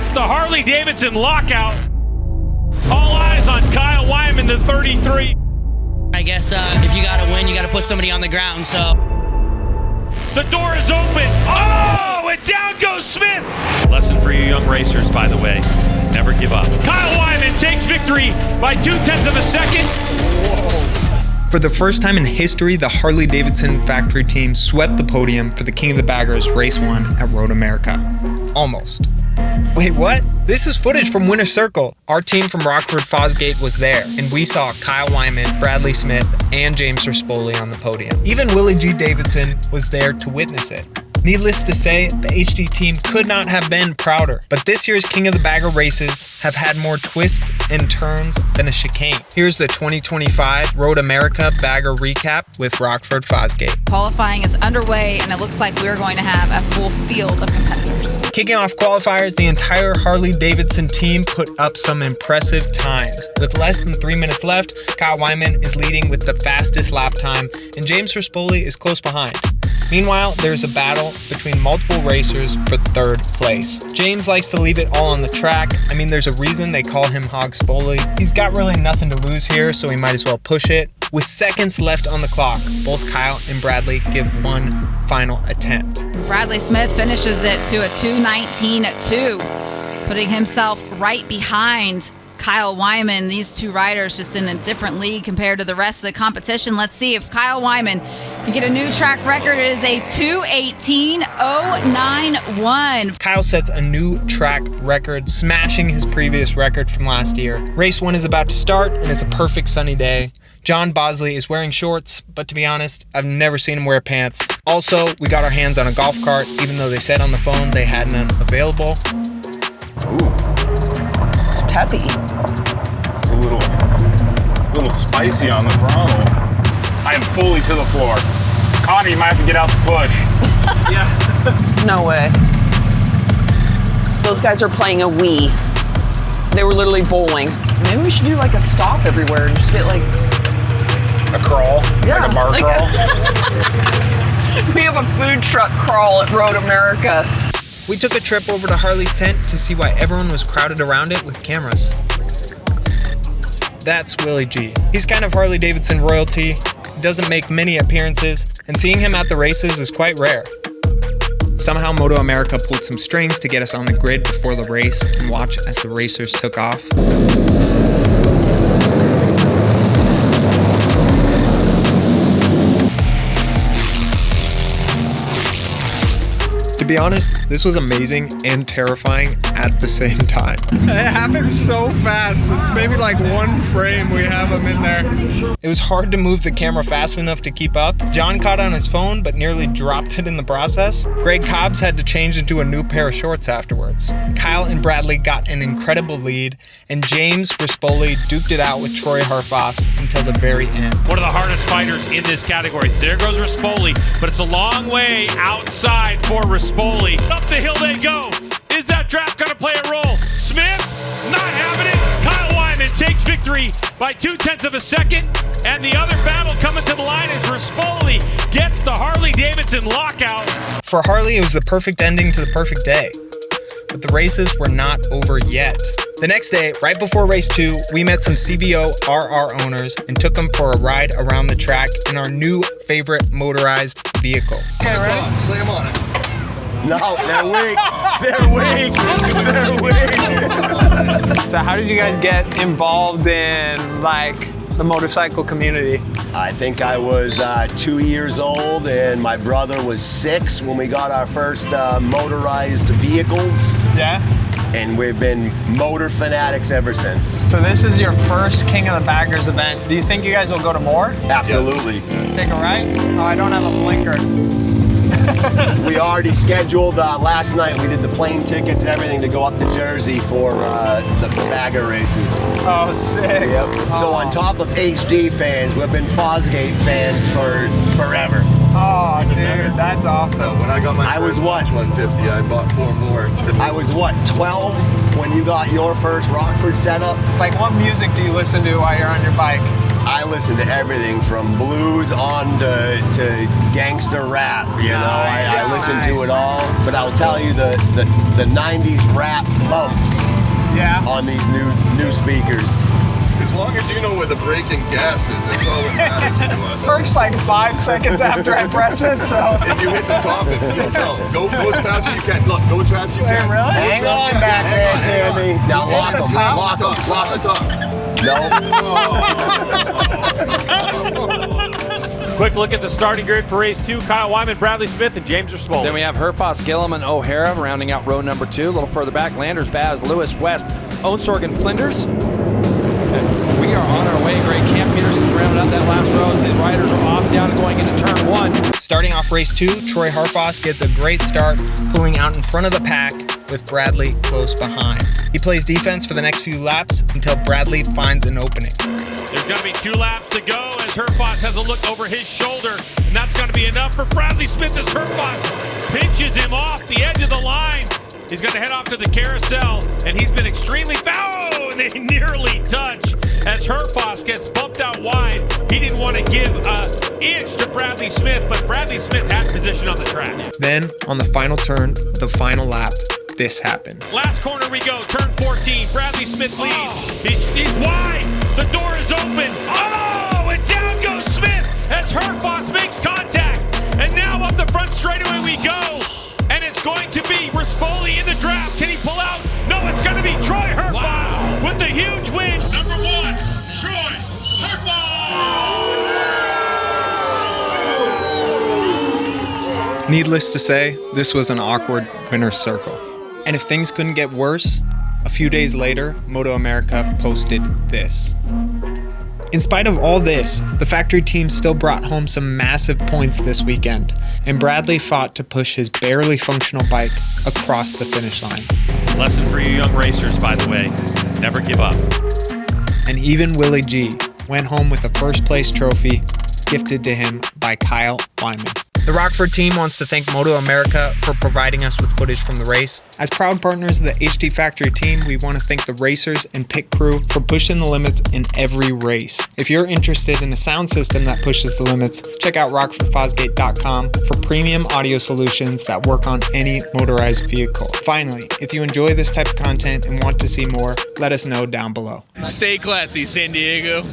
gets the Harley Davidson Lockout. All eyes on Kyle Wyman, the 33. I guess if you got to win, you got to put somebody on the ground, so. The door is open. Oh, and down goes Smith. Lesson for you young racers, by the way. Never give up. Kyle Wyman takes victory by 0.2 of a second. Whoa. For the first time in history, the Harley Davidson factory team swept the podium for the King of the Baggers Race 1 at Road America. Almost. Wait, what? This is footage from Winner's Circle. Our team from Rockford Fosgate was there, and we saw Kyle Wyman, Bradley Smith, and James Rispoli on the podium. Even Willie G Davidson was there to witness it. Needless to say, the HD team could not have been prouder. But this year's King of the Bagger races have had more twists and turns than a chicane. Here's the 2025 Road America Bagger recap with Rockford Fosgate. Qualifying is underway, and it looks like we're going to have a full field of competitors. Kicking off qualifiers, the entire Harley Davidson team put up some impressive times. With less than 3 minutes left, Kyle Wyman is leading with the fastest lap time, and James Rispoli is close behind. Meanwhile, there's a battle between multiple racers for third place. James likes to leave it all on the track. I mean, there's a reason they call him Hog Spoli. He's got really nothing to lose here, so he might as well push it. With seconds left on the clock, both Kyle and Bradley give one final attempt. Bradley Smith finishes it to a 2:19.2, putting himself right behind Kyle Wyman. These two riders just in a different league compared to the rest of the competition. Let's see if Kyle Wyman can get a new track record. It is a 2:18.091. Kyle sets a new track record, smashing his previous record from last year. Race 1 is about to start, and it's a perfect sunny day. John Bosley is wearing shorts, but to be honest, I've never seen him wear pants. Also, we got our hands on a golf cart, even though they said on the phone they had none available. Ooh. Peppy. It's a little spicy on the throttle. I am fully to the floor. Connie, you might have to get out the push. Yeah. No way. Those guys are playing a Wii. They were literally bowling. Maybe we should do like a stop everywhere and just get like a crawl? Yeah, like a bar crawl? We have a food truck crawl at Road America. We took a trip over to Harley's tent to see why everyone was crowded around it with cameras. That's Willie G. He's kind of Harley Davidson royalty, doesn't make many appearances, and seeing him at the races is quite rare. Somehow Moto America pulled some strings to get us on the grid before the race and watch as the racers took off. To be honest, this was amazing and terrifying at the same time. It happened so fast. It's maybe like one frame we have him in there. It was hard to move the camera fast enough to keep up. John caught on his phone but nearly dropped it in the process. Greg Cobbs had to change into a new pair of shorts afterwards. Kyle and Bradley got an incredible lead, and James Rispoli duked it out with Troy Harfoss until the very end. One of the hardest fighters in this category. There goes Rispoli, but it's a long way outside for Rispoli. Up the hill they go. Is that draft going to play a role? Smith, not having it. Kyle Wyman takes victory by 0.2 of a second. And the other battle coming to the line is Rispoli gets the Harley Davidson Lockout. For Harley, it was the perfect ending to the perfect day. But the races were not over yet. The next day, right before race 2, we met some CVO RR owners and took them for a ride around the track in our new favorite motorized vehicle. Okay, ready? Slam on it. No, they're weak. They're weak. They're weak. So how did you guys get involved in like the motorcycle community? I think I was 2 years old and my brother was 6 when we got our first motorized vehicles. Yeah. And we've been motor fanatics ever since. So this is your first King of the Baggers event. Do you think you guys will go to more? Absolutely. Take a ride? Oh, I don't have a blinker. We already scheduled, last night we did the plane tickets and everything to go up to Jersey for the bagger races. Oh, sick. Yep. So on top of HD fans, we've been Fosgate fans for forever. Oh, dude, that's awesome. When I got my I was first what? 150, I bought 4 more. I was what, 12 when you got your first Rockford setup? Like, what music do you listen to while you're on your bike? I listen to everything from blues on to gangster rap, you know. I listen to it all, but I'll tell you the 90s rap bumps on these new speakers. As long as you know where the braking gas is, that's all that matters to us. Works like 5 seconds after I press it, so. If you hit the top, it feels out. Go as fast as you can. Look, go as fast as you can. Really? Hang on back there, Tammy. Now lock them. Lock the top. No. Quick look at the starting grid for race 2. Kyle Wyman, Bradley Smith, and James Rispoli. Then we have Herfoss, Gillum, and O'Hara rounding out row number 2. A little further back, Landers, Baz, Lewis, West, Ownsorg, and Flinders. And we are on our way. Greg Camp Peterson's rounded out that last row. The riders are off down and going into turn 1. Starting off race 2, Troy Harfoss gets a great start, pulling out in front of the pack with Bradley close behind. He plays defense for the next few laps until Bradley finds an opening. There's going to be 2 laps to go as Herfoss has a look over his shoulder, and that's going to be enough for Bradley Smith as Herfoss pinches him off the edge of the line. He's going to head off to the carousel, and he's been extremely foul, and they nearly touch as Herfoss gets bumped out wide. He didn't want to give an inch to Bradley Smith, but Bradley Smith had position on the track. Then, on the final turn, the final lap, this happened. Last corner we go, turn 14. Bradley Smith leads. He's wide. The door is open. Oh, and down goes Smith as Herfoss makes contact. And now up the front straightaway we go. And it's going to be Rispoli in the draft. Can he pull out? No, it's going to be Troy Herfoss with the huge win. Number 1, Troy Herfoss. Needless to say, this was an awkward winner's circle. And if things couldn't get worse, a few days later, Moto America posted this. In spite of all this, the factory team still brought home some massive points this weekend, and Bradley fought to push his barely functional bike across the finish line. Lesson for you young racers, by the way, never give up. And even Willie G went home with a first place trophy gifted to him by Kyle Wyman. The Rockford team wants to thank Moto America for providing us with footage from the race. As proud partners of the HT Factory team, we want to thank the racers and pit crew for pushing the limits in every race. If you're interested in a sound system that pushes the limits, check out rockfordfosgate.com for premium audio solutions that work on any motorized vehicle. Finally, if you enjoy this type of content and want to see more, let us know down below. Stay classy, San Diego.